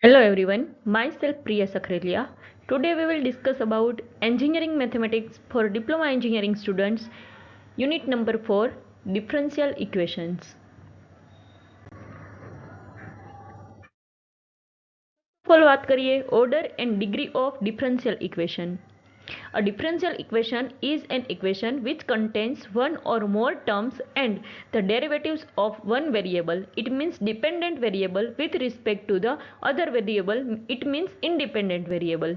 Hello everyone, myself Priya Sakrelia. Today we will discuss about engineering mathematics for diploma engineering students, unit number 4, differential equations. Follow વાત કરીએ order and degree of differential equation. A differential equation is an equation which contains one or more terms and the derivatives of one variable. It means dependent variable with respect to the other variable. It means independent variable.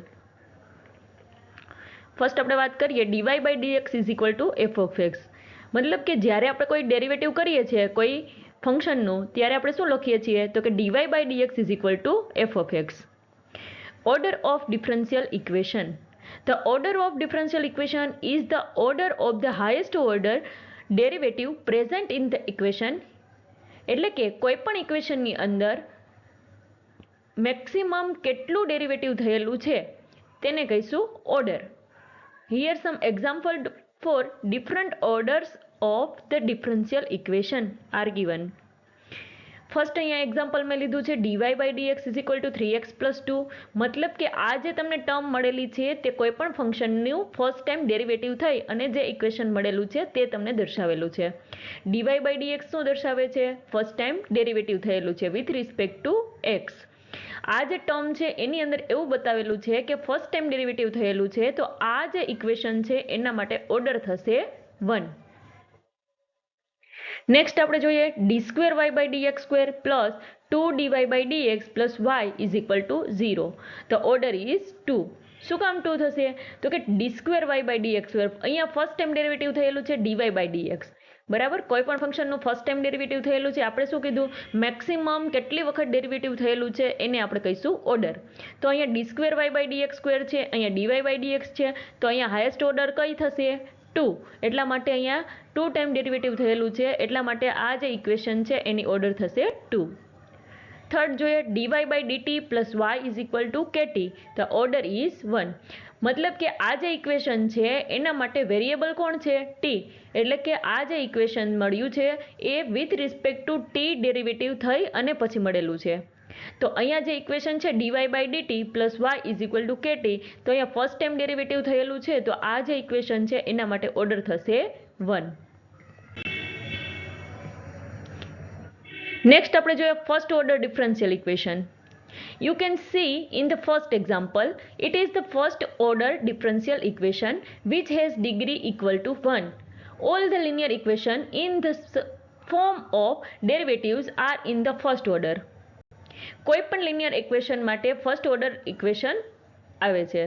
First આપણે વાત કરીએ dy by dx is equal to f of x. મતલબ કે જ્યારે આપણે કોઈ derivative કરીએ છીએ કોઈ ફંક્શનનું ત્યારે આપણે શું લખીએ છીએ તો કે dy by dx is equal to f of x. Order of differential equation. The order of differential equation is the order of the highest order derivative present in the equation. એટલે કે કોઈ પણ ઇક્વેશનની અંદર મેક્સિમમ કેટલું derivative થયેલું છે તેને કહીશું order. Here some example for different orders of the differential equation are given. First અહીંયા એક્ઝામ્પલ મેં લીધું છે dy by dx is equal to 3x plus 2. મતલબ કે આ જે તમને ટર્મ મળેલી છે તે કોઈ પણ ફંક્શનનું ફર્સ્ટ ટાઈમ ડેરિવેટિવ થઈ અને જે ઇક્વેશન મળેલું છે તે તમને દર્શાવેલું છે. dy બાય dx શું દર્શાવે છે? ફર્સ્ટ ટાઈમ ડેરિવેટિવ થયેલું છે વિથ રિસ્પેક્ટ ટુ x. આ જે ટર્મ છે એની અંદર એવું બતાવેલું છે કે ફર્સ્ટ ટાઈમ ડેરિવેટિવ થયેલું છે તો આ જે ઇક્વેશન છે એના માટે ઓર્ડર થશે 1. નેક્સ્ટ આપણે જોઈએ d square y by dx square plus 2dy by dx plus y is equal to 0. The order is 2. શું કામ 2 થશે તો કે d square y by dx square અહીંયા ફર્સ્ટ ટાઈમ ડેરિવેટિવ થયેલું છે dy બાય dx. બરાબર, કોઈ પણ ફંક્શનનું ફર્સ્ટ ટાઈમ ડેરિવેટિવ થયેલું છે આપણે શું કીધું મેક્સિમમ કેટલી વખત ડેરિવેટિવ થયેલું છે એને આપણે કહીશું ઓર્ડર. તો અહીંયા d square y by dx square છે, અહીંયા dy બાય dx છે, તો અહીંયા હાઈએસ્ટ ઓર્ડર કઈ થશે 2. એટલા માટે અહીંયા 2 ટાઈમ ડેરિવેટિવ થયેલું છે એટલા માટે આ જે ઇક્વેશન છે એની ઓર્ડર થશે 2. થર્ડ જોઈએ dy by dt plus y is equal to kt. The order is 1. મતલબ કે આ જે ઇક્વેશન છે એના માટે વેરિયેબલ કોણ છે t. એટલે કે આ જે ઇક્વેશન મળ્યું છે એ with respect to t derivative થઈ અને પછી મળેલું છે. તો અહીંયા જે ઇક્વેશન છે dy by dt plus y is equal to kt, તો અહીંયા ફર્સ્ટ ટાઈમ ડેરિવેટિવ થયેલું છે તો આ જે ઇક્વેશન છે એના માટે ઓર્ડર થશે 1. નેક્સ્ટ આપણે જોઈએ first order differential equation. You can see in the first example, it is the first order differential equation which has degree equal to 1. All the linear equation in the form of derivatives are in the first order. કોઈ પણ linear equation માટે first order equation આવે છે.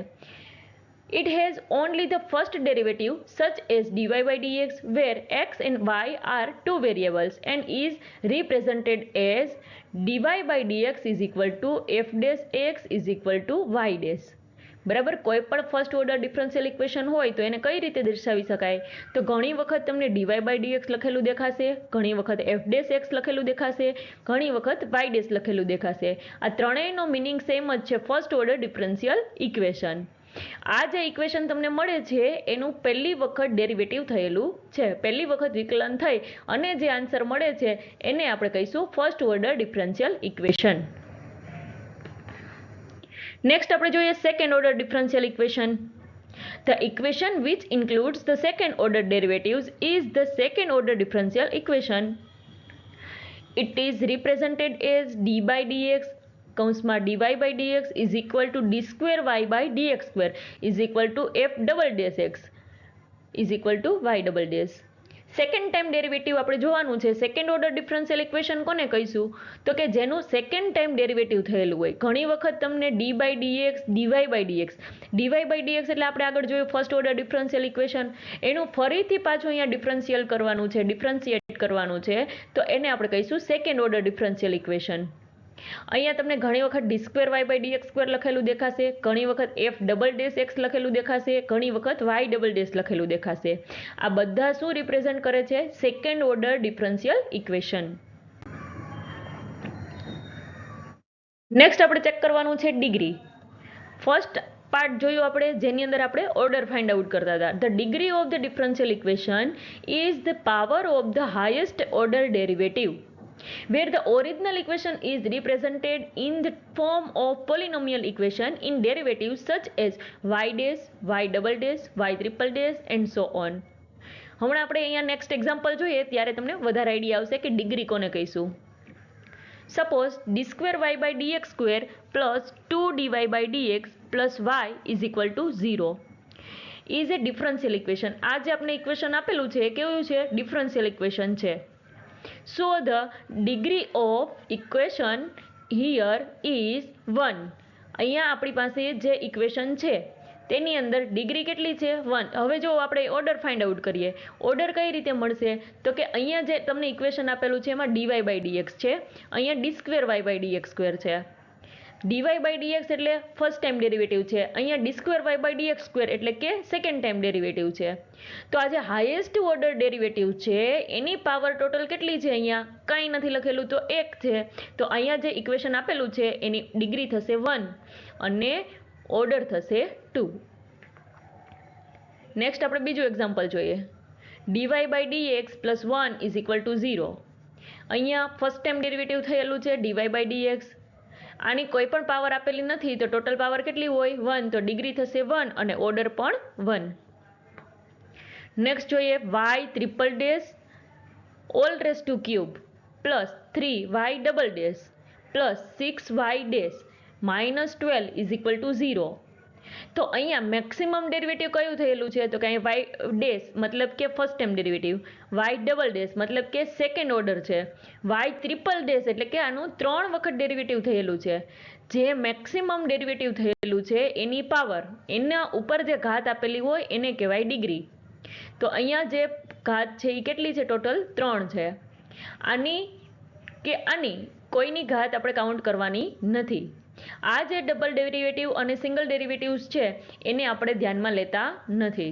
It has only the first derivative such as dy by dx where x and y are two variables and is represented as dy by dx is equal to f dash x is equal to y dash. બરાબર, કોઈ પણ first order differential equation હોય તો એને કઈ રીતે દર્શાવી શકાય તો ઘણી વખત તમને dy by dx લખેલું દેખાશે, ઘણી વખત f dash x લખેલું દેખાશે, ઘણી વખત y dash લખેલું દેખાશે. આ ત્રણેયનો મિનિંગ સેમ જ છે ફર્સ્ટ ઓર્ડર ડિફરન્શિયલ ઇક્વેશન. આ જે ઇક્વેશન તમને મળે છે એનું પહેલી વખત ડેરિવેટિવ થયેલું છે, પહેલી વખત વિકલન થઈ અને જે આન્સર મળે છે એને આપણે કહીશું first order differential equation. Next આપણે જોઈએ second order differential equation. The equation which includes the second order derivatives is the second order differential equation. It is represented as d by dx કૌંસમાં dy by dx is equal to d square y by dx square is equal to f double dash x is equal to y double dash. Second time derivative આપણે જોવાનું છે. Second order differential equation કોને કહીશું તો કે જેનું second time derivative થયેલું હોય. ઘણી વખત તમને d by dx dy by dx dy by dx એટલે આપણે આગળ જોયું ફર્સ્ટ ઓર્ડર ડિફરન્શિયલ ઇક્વેશન, એનું ફરીથી પાછું અહીંયા ડિફરન્શિયલ કરવાનું છે, ડિફરન્શિએટ કરવાનું છે તો એને આપણે કહીશું સેકન્ડ ઓર્ડર ડિફરન્શિયલ ઇક્વેશન. અહીંયા તમને ઘણી વખત d square y by dx square લખેલું દેખાશે, ઘણી વખત એફ ડબલ ડેશ એક્સ લખેલું દેખાશે, ઘણી વખત વાય ડબલ ડેશ લખેલું દેખાશે. આ બધા શું રિપ્રેઝન્ટ કરે છે second order differential equation. Next આપણે ચેક કરવાનું છે ડિગ્રી. ફર્સ્ટ પાર્ટ જોયું આપણે જેની અંદર આપણે ઓર્ડર ફાઇન્ડ આઉટ કરતા હતા. The degree of the differential equation is the power of the highest order derivative. where the original equation is represented in the form of polynomial equation in derivatives such as y dash, y double dash, y triple dash and so on. હમણાં આપણે અહીંયા next example જોઈએ ત્યારે તમને વધારે idea આવશે કે degree કોને કહીશું. Suppose d square y by dx square plus 2dy by dx plus y is equal to 0 is a differential equation. આ જે આપણે ઇક્વેશન આપેલું છે એ કેવું છે? ડિફરન્શિયલ ઇક્વેશન છે. So the degree of equation here is 1. અહીંયા આપણી પાસે જે ઇક્વેશન છે તેની અંદર ડિગ્રી કેટલી છે? 1. હવે જો આપણે ઓર્ડર ફાઇન્ડ આઉટ કરીએ, ઓર્ડર કઈ રીતે મળશે? તો કે અહીંયા જે તમને ઇક્વેશન આપેલું છે એમાં dy બાય dx છે, અહીંયા d square y by dx square છે. dy બાય dx એટલે ફર્સ્ટ ટાઈમ ડેરિવેટિવ છે, અહીંયા d square y by dx square એટલે કે સેકન્ડ ટાઈમ ડેરિવેટિવ છે. તો આ જે હાઈએસ્ટ ઓર્ડર ડેરિવેટિવ છે એની પાવર ટોટલ કેટલી છે? અહીંયા કાંઈ નથી લખેલું તો 1 છે. તો અહીંયા જે ઇક્વેશન આપેલું છે એની ડિગ્રી થશે 1 અને ઓર્ડર થશે 2. નેક્સ્ટ આપણે બીજું એક્ઝામ્પલ જોઈએ. dy by dx plus 1 is equal to 0. અહીંયા ફર્સ્ટ ટાઈમ ડેરિવેટિવ થયેલું છે dy બાય dx. આની કોઈ પણ પાવર આપેલી નથી તો ટોટલ પાવર કેટલી હોય? 1. તો ડિગ્રી થશે 1 અને ઓર્ડર પણ 1. નેક્સ્ટ જોઈએ y triple dash all raise two cube plus 3y double dash plus 6y dash minus 12 is equal to 0. તો અહીંયા મેક્સિમમ ડેરિવેટિવ કયું થયેલું છે? તો કે અહીંયા y ડેશ મતલબ કે first time derivative, y double dash મતલબ કે સેકન્ડ ઓર્ડર છે, y ટ્રિપલ ડેશ એટલે કે આનું 3 વખત ડેરિવેટિવ થયેલું છે. જે મેક્સિમમ ડેરિવેટિવ થયેલું છે એની પાવર, એના ઉપર જે ઘાત આપેલી હોય એને કહેવાય ડિગ્રી. તો અહીંયા જે ઘાત છે એ કેટલી છે? ટોટલ 3 છે. આની કોઈની ઘાત આપણે કાઉન્ટ કરવાની નથી. આ જે ડબલ ડેરિવેટિવ અને સિંગલ ડેરિવેટિવ્સ છે એને આપણે ધ્યાનમાં લેતા નથી.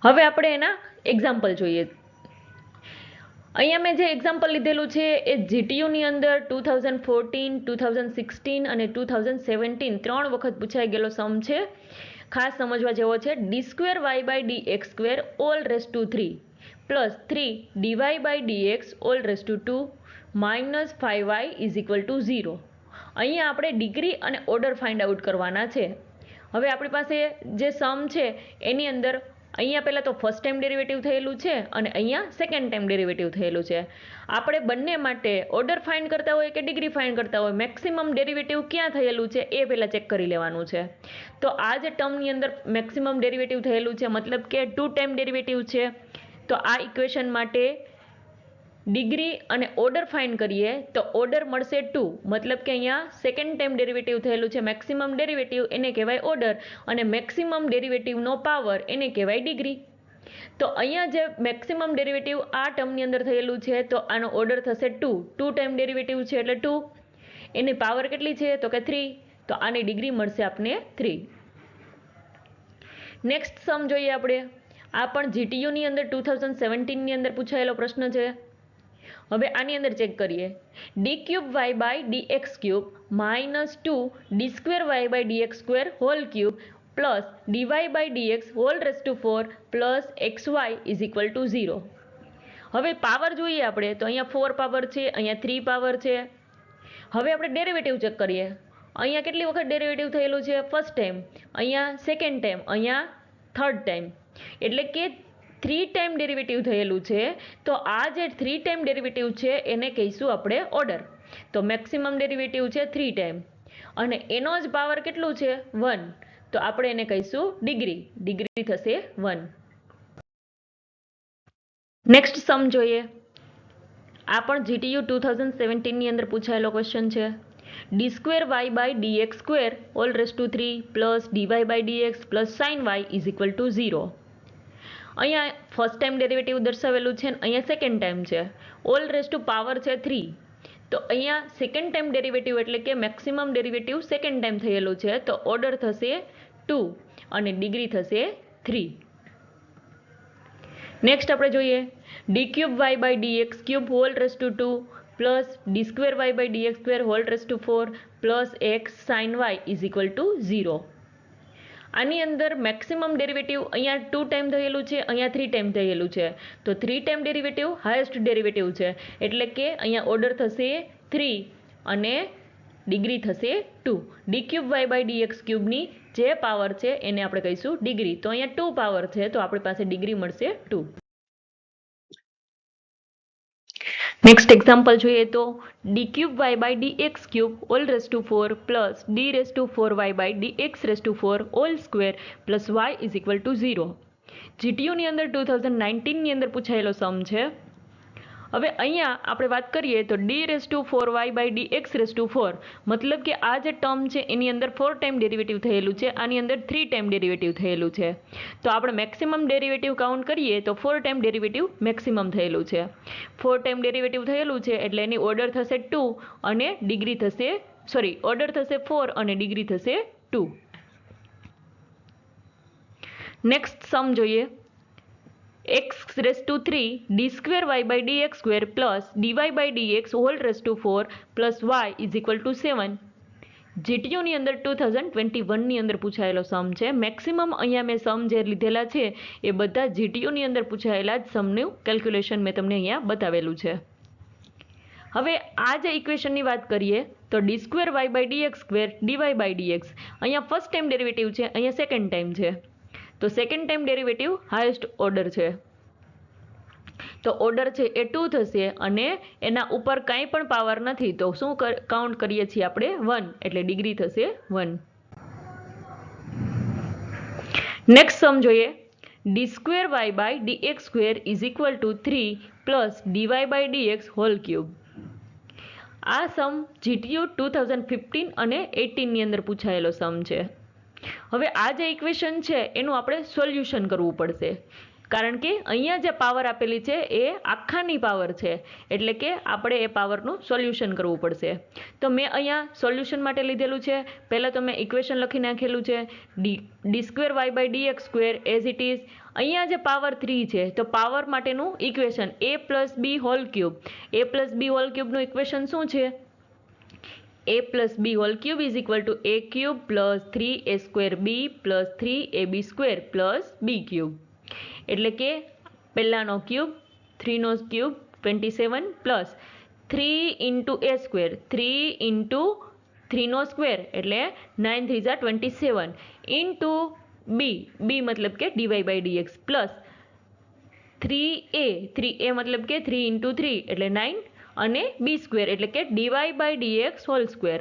હવે આપણે એના એક્ઝામ્પલ જોઈએ. અહીંયા મેં જે એક્ઝામ્પલ લીધેલું છે એ જીટીયુની અંદર 2014, 2016 અને 2017 3 વખત પૂછાઈ ગયેલો સમ છે. ખાસ સમજવા જેવો છે. D square y by dx square whole raise to 3 plus 3 dy by dx whole raise to 2 minus 5y is equal to 0. અહીંયા આપણે ડિગ્રી અને ઓર્ડર ફાઇન્ડ આઉટ કરવાના છે. હવે આપણી પાસે જે સમ છે એની અંદર અહીંયા પહેલાં તો ફર્સ્ટ ટાઈમ ડેરિવેટિવ થયેલું છે અને અહીંયા સેકન્ડ ટાઈમ ડેરિવેટિવ થયેલું છે. આપણે બંને માટે ઓર્ડર ફાઇન્ડ કરતા હોય કે ડિગ્રી ફાઇન્ડ કરતા હોય, મેક્સિમમ ડેરિવેટિવ ક્યાં થયેલું છે એ પહેલાં ચેક કરી લેવાનું છે. તો આ જે ટર્મની અંદર મેક્સિમમ ડેરિવેટિવ થયેલું છે મતલબ કે 2 ટાઈમ ડેરિવેટિવ છે. તો આ ઇક્વેશન માટે ડિગ્રી અને ઓર્ડર ફાઇન્ડ કરીએ તો ઓર્ડર મળશે 2 મતલબ કે અહીંયા સેકન્ડ ટાઈમ ડેરિવેટિવ થયેલું છે, મેક્સિમમ ડેરિવેટિવ એને કહેવાય ઓર્ડર અને મેક્સિમમ ડેરિવેટિવનો પાવર એને કહેવાય ડિગ્રી. તો અહીંયા જે મેક્સિમમ ડેરિવેટિવ આ ટર્મની અંદર થયેલું છે તો આનો ઓર્ડર થશે 2 ટાઈમ ડેરિવેટિવ છે એટલે 2. એની પાવર કેટલી છે? તો કે 3. તો આની ડિગ્રી મળશે આપને 3. નેક્સ્ટ સમ જોઈએ આપણે. આ પણ જીટીયુની અંદર 2017ની અંદર પૂછાયેલો પ્રશ્ન છે. હવે આની અંદર ચેક કરીએ. D cube y by dx cube minus 2 d square y by dx square whole cube plus dy by dx whole raise to 4 plus xy is equal to 0. હવે પાવર જોઈએ આપણે તો અહીંયા 4 પાવર છે, અહીંયા 3 પાવર છે. હવે આપણે ડેરિવેટિવ ચેક કરીએ. અહીંયા કેટલી વખત ડેરિવેટિવ થયેલું છે? ફર્સ્ટ ટાઈમ, અહીંયા સેકન્ડ ટાઈમ, અહીંયા થર્ડ ટાઈમ એટલે કે 3 ટાઈમ ડેરિવેટિવ થયેલું છે. તો આ જે 3 ટાઈમ ડેરિવેટિવ છે એને કહીશું આપણે ઓર્ડર. તો મેક્સિમમ ડેરિવેટિવ છે 3 ટાઈમ અને એનો જ પાવર કેટલું છે? 1. તો આપણે એને કહીશું ડિગ્રી. ડિગ્રી થશે 1. નેક્સ્ટ સમ જોઈએ. આ પણ જીટીયુ 2017ની અંદર પૂછાયેલો ક્વેશ્ચન છે. D square y by dx square whole raise to 3 plus dy by dx plus sin y is equal to 0. અહીંયા ફર્સ્ટ ટાઈમ ડેરિવેટિવ દર્શાવેલું છે અને અહીંયા સેકન્ડ ટાઈમ છે. ઓલ રેસ ટુ પાવર છે 3. તો અહીંયા સેકન્ડ ટાઈમ ડેરિવેટિવ એટલે કે મેક્સિમમ ડેરિવેટિવ સેકન્ડ ટાઈમ થયેલું છે તો ઓર્ડર થશે 2 અને ડિગ્રી થશે 3. નેક્સ્ટ આપણે જોઈએ. D cube y by dx cube whole raise to 2 plus d square y by dx square whole raise to 4 plus x sin y is equal to 0. આની અંદર મેક્સિમમ ડેરિવેટિવ અહીંયા 2 time થયેલું છે, અહીંયા 3 time થયેલું છે. તો 3 ટાઈમ ડેરિવેટિવ હાઈએસ્ટ ડેરિવેટિવ છે, એટલે કે અહીંયા ઓર્ડર થશે 3 અને ડિગ્રી થશે 2. D cube y by d x ક્યુબની જે પાવર છે એને આપણે કહીશું ડિગ્રી. તો અહીંયા 2 પાવર છે, તો આપણી પાસે ડિગ્રી મળશે 2. નેક્સ્ટ એક્ઝામ્પલ જોઈએ તો d cube y by d x cube whole raise to 4 plus d raise to 4 y by d x raise to 4 whole square plus y is equal to 0. જીટીયુની અંદર 2019ની અંદર પૂછાયેલો સમ છે. હવે અહીંયા આપણે વાત કરીએ તો d raise to 4 y by d x raise to 4, મતલબ કે આ જે ટર્મ છે એની અંદર 4 ટાઈમ ડેરિવેટિવ થયેલું છે, આની અંદર 3 ટાઈમ ડેરિવેટિવ થયેલું છે. તો આપણે મેક્સિમમ ડેરિવેટિવ કાઉન્ટ કરીએ તો 4 ટાઈમ ડેરિવેટિવ મેક્સિમમ થયેલું છે. 4 ટાઈમ ડેરિવેટિવ થયેલું છે એટલે એની ઓર્ડર થશે 2 અને ડિગ્રી થશે ઓર્ડર થશે 4 અને ડિગ્રી થશે 2. નેક્સ્ટ સમ જોઈએ. x raise to 3 d square y by d x square plus d y by d x whole raise to 4 plus y is equal to 7. જીટીયુની અંદર 2021ની અંદર પૂછાયેલો સમ છે. મેક્સિમમ અહીંયા મેં સમ જે લીધેલા છે એ બધા જીટીયુની અંદર પૂછાયેલા જ સમનું કેલ્ક્યુલેશન મેં તમને અહીંયા બતાવેલું છે. હવે આ જે ઇક્વેશનની વાત કરીએ તો d square y by d x square d y by d x, અહીંયા ફર્સ્ટ ટાઈમ ડેરિવેટિવ છે, અહીંયા સેકન્ડ ટાઈમ છે. તો second time derivative highest order છે, તો ઓર્ડર છે એ 2 થશે અને એના ઉપર કાંઈ પણ પાવર નથી, તો શું કાઉન્ટ કરીએ છીએ આપણે 1, એટલે ડિગ્રી થશે 1. નેક્સ્ટ સમ જોઈએ. D square y by d x square is equal to 3 plus d y by d x whole cube. આ સમ જીટીયુ 2015 અને 18ની અંદર પૂછાયેલો સમ છે. હવે આ જે ઇક્વેશન છે એનું આપણે સોલ્યુશન કરવું પડશે, કારણ કે અહીંયા જે પાવર આપેલી છે એ આખાની પાવર છે, એટલે કે આપણે એ પાવરનું સોલ્યુશન કરવું પડશે. તો મેં અહીંયા સોલ્યુશન માટે લીધેલું છે. પહેલાં તો મેં ઇક્વેશન લખી નાખેલું છે d square y by d x square as it is. અહીંયા જે પાવર 3 છે તો પાવર માટેનું equation a plus b whole cube. a plus b whole ક્યુબનું ઇક્વેશન શું છે? a plus b whole cube is equal to a cube plus 3a square b plus 3ab square plus b cube. એટલે કે પહેલાંનો cube 3નો cube 27 plus 3 into a square 3 into 3નો square એટલે 9 3 જા 27 into બી મતલબ કે dy by dx plus 3a મતલબ કે 3 ઇન્ટુ 3 એટલે 9 અને બી સ્ક્વેર એટલે કે dy by dx whole square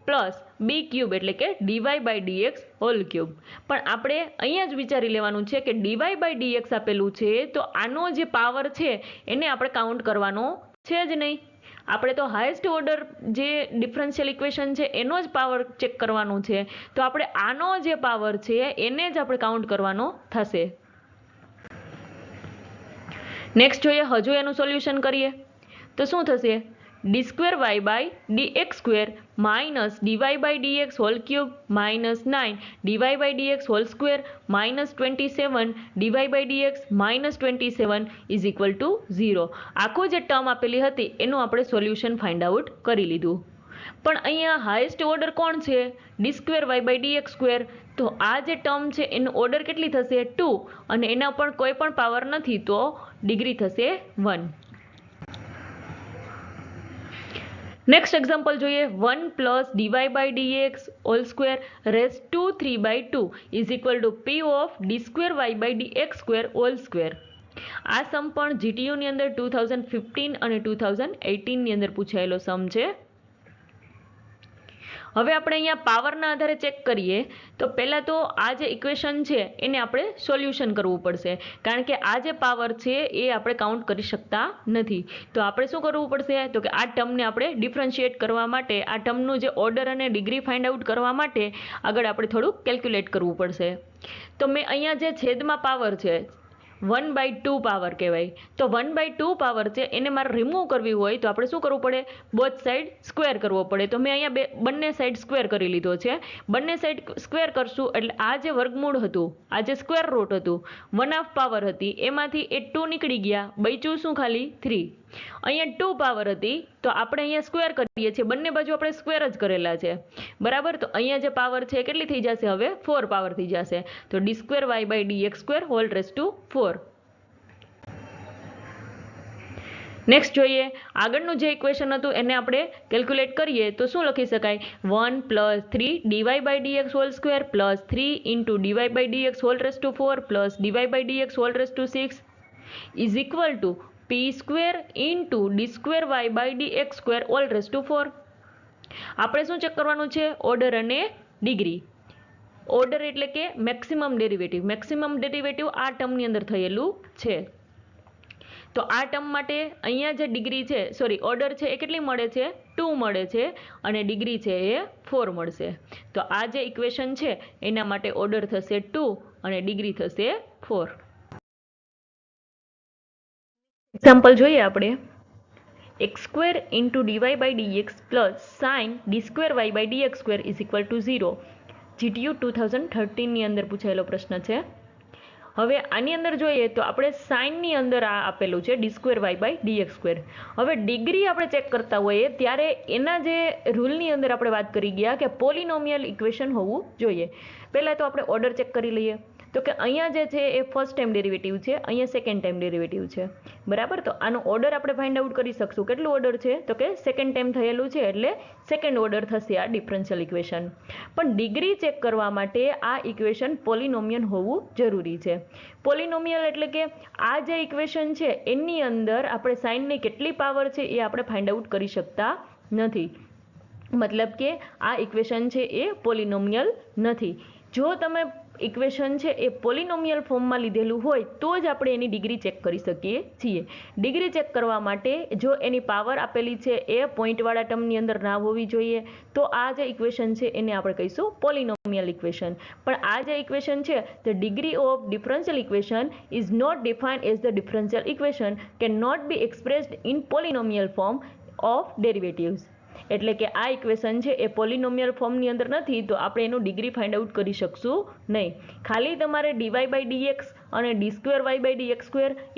plus b cube એટલે કે dy by dx whole cube. પણ આપણે અહીંયા જ વિચારી લેવાનું છે કે dy બાય dx આપેલું છે તો આનો જે પાવર છે એને આપણે કાઉન્ટ કરવાનો છે જ નહીં. આપણે તો હાઈએસ્ટ ઓર્ડર જે ડિફરન્શિયલ ઇક્વેશન છે એનો જ પાવર ચેક કરવાનું છે, તો આપણે આનો જે પાવર છે એને જ આપણે કાઉન્ટ કરવાનો થશે. નેક્સ્ટ જોઈએ, હજુ એનું સોલ્યુશન કરીએ તો શું થશે? D square y by d x square minus d y by d x whole cube minus 9 d y by d x whole square minus 27 d y by d x minus 27 is equal to 0. આખું જે term આપેલી હતી એનું આપણે solution find out કરી લીધું. પણ અહીંયા હાઈએસ્ટ ઓર્ડર કોણ છે? D square y by d x square. તો આ જે ટર્મ છે એનો ઓર્ડર કેટલી થશે? 2 અને એના ઉપર કોઈ પણ પાવર નથી, તો ડિગ્રી થશે 1. નેક્સ્ટ એક્ઝામ્પલ જોઈએ. 1 plus d y by dx whole square raise to 3/2 is equal to p of d square y by dx square whole square. આ સમ પણ જીટીયુની અંદર 2015 અને 2018ની અંદર પૂછાયેલો સમ છે. હવે આપણે અહીંયા પાવરના આધારે ચેક કરીએ તો પહેલાં તો આ જે ઇક્વેશન છે એને આપણે સોલ્યુશન કરવું પડશે, કારણ કે આ જે પાવર છે એ આપણે કાઉન્ટ કરી શકતા નથી. તો આપણે શું કરવું પડશે? તો કે આ ટર્મને આપણે ડિફરન્શિએટ કરવા માટે, આ ટર્મનું જે ઓર્ડર અને ડિગ્રી ફાઇન્ડ આઉટ કરવા માટે આગળ આપણે થોડુંક કેલ્ક્યુલેટ કરવું પડશે. તો મેં અહીંયા જે છેદમાં પાવર છે 1/2 પાવર કહેવાય, તો 1/2 પાવર છે એને મારે રિમૂવ કરવી હોય તો આપણે શું કરવું પડે? બોથ સાઈડ સ્ક્વેર કરવો પડે. તો મેં અહીંયા બંને સાઈડ સ્ક્વેર કરી લીધો છે. બંને સાઈડ સ્ક્વેર કરશું એટલે આ જે વર્ગમૂળ હતું, આ જે સ્ક્વેર રૂટ હતું, 1/2 પાવર હતી એમાંથી એ 2 નીકળી ગયા, બચ્યું શું? ખાલી 3. અહીંયા 2 પાવર હતી તો આપણે અહીંયા સ્ક્વેર કરીએ છીએ, બંને બાજુ આપણે સ્ક્વેર જ કરેલા છે, બરાબર. તો અહીંયા જે પાવર છે એ કેટલી થઈ જશે? હવે 4 પાવર થઈ જશે. તો d2y/dx² whole raise to 4. Next જોઈએ, આગળનું જે ઇક્વેશન હતું એને આપણે કેલ્ક્યુલેટ કરીએ તો શું લખી શકાય? 1 + 3 dy/dx² + 3 * dy/dx whole raise to 4 + dy/dx whole raise to 6 is equal to p² * d2y/dx² whole raise to 4. આપણે શું ચેક કરવાનું છે? ઓર્ડર અને ડિગ્રી. ઓર્ડર એટલે કે મેક્સિમમ ડેરિવેટિવ. મેક્સિમમ ડેરિવેટિવ આ ટર્મની અંદર થયેલું છે. તો આ ટર્મ માટે અહીંયા જે ડિગ્રી છે, સોરી ઓર્ડર છે એ કેટલી મળે છે? 2 મળે છે અને ડિગ્રી છે એ 4 મળશે. તો આ જે ઇક્વેશન છે એના માટે ઓર્ડર થશે 2 અને ડિગ્રી થશે 4. એક્ઝામ્પલ જોઈએ આપણે. x² * dy/dx + sin d2y/dx² = 0. GTU 2013 ની અંદર પૂછાયેલો પ્રશ્ન છે. હવે આની અંદર જોઈએ તો આપણે સાઇનની અંદર આ આપેલું છે d2y/dx². હવે ડિગ્રી આપણે ચેક કરતા હોઈએ ત્યારે એના જે રૂલની અંદર આપણે વાત કરી ગયા કે પોલિનોમિયલ ઇક્વેશન હોવું જોઈએ. પહેલાં તો આપણે ઓર્ડર ચેક કરી લઈએ. તો કે અહીંયા જે છે એ ફર્સ્ટ ટાઈમ ડેરિવેટિવ છે, અહીંયા સેકન્ડ ટાઈમ ડેરિવેટિવ છે, બરાબર. તો આનો ઓર્ડર આપણે ફાઇન્ડ આઉટ કરી શકશું. કેટલું ઓર્ડર છે? તો કે સેકન્ડ ટાઈમ થયેલું છે એટલે સેકન્ડ ઓર્ડર થશે આ ડિફરન્શિયલ ઇક્વેશન. પણ ડિગ્રી ચેક કરવા માટે આ ઇક્વેશન પોલિનોમિયલ હોવું જરૂરી છે. પોલિનોમિયલ એટલે કે આ જે ઇક્વેશન છે એની અંદર આપણે સાઇનની કેટલી પાવર છે એ આપણે ફાઇન્ડ આઉટ કરી શકતા નથી. મતલબ કે આ ઇક્વેશન છે એ પોલિનોમિયલ નથી. જો તમે ઇક્વેશન છે એ પોલિનોમિયલ ફોર્મમાં લીધેલું હોય તો જ આપણે એની ડિગ્રી ચેક કરી શકીએ છીએ. ડિગ્રી ચેક કરવા માટે જો એની પાવર આપેલી છે એ પોઈન્ટવાળા ટર્મની અંદર ના હોવી જોઈએ તો આ જે ઇક્વેશન છે એને આપણે કહીશું પોલિનોમિયલ ઇક્વેશન. પણ આ જે ઇક્વેશન છે the degree of differential equation is not defined as the differential equation can not be expressed in polynomial form of derivatives. એટલે કે આ ઇક્વેશન છે એ પોલિનોમિયલ ફોર્મની અંદર નથી તો આપણે એનું ડિગ્રી ફાઇન્ડ આઉટ કરી શકશું નહીં. ખાલી તમારે dy/dx અને d2y/dx²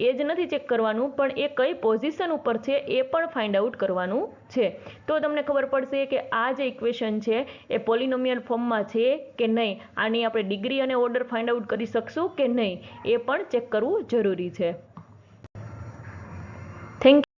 એ જ નથી ચેક કરવાનું, પણ એ કઈ પોઝિશન ઉપર છે એ પણ ફાઇન્ડ આઉટ કરવાનું છે. તો તમને ખબર પડશે કે આ જે ઇક્વેશન છે એ પોલિનોમિયલ ફોર્મમાં છે કે નહીં. આની આપણે ડિગ્રી અને ઓર્ડર ફાઇન્ડ આઉટ કરી શકશું કે નહીં એ પણ ચેક કરવું જરૂરી છે. Thank you.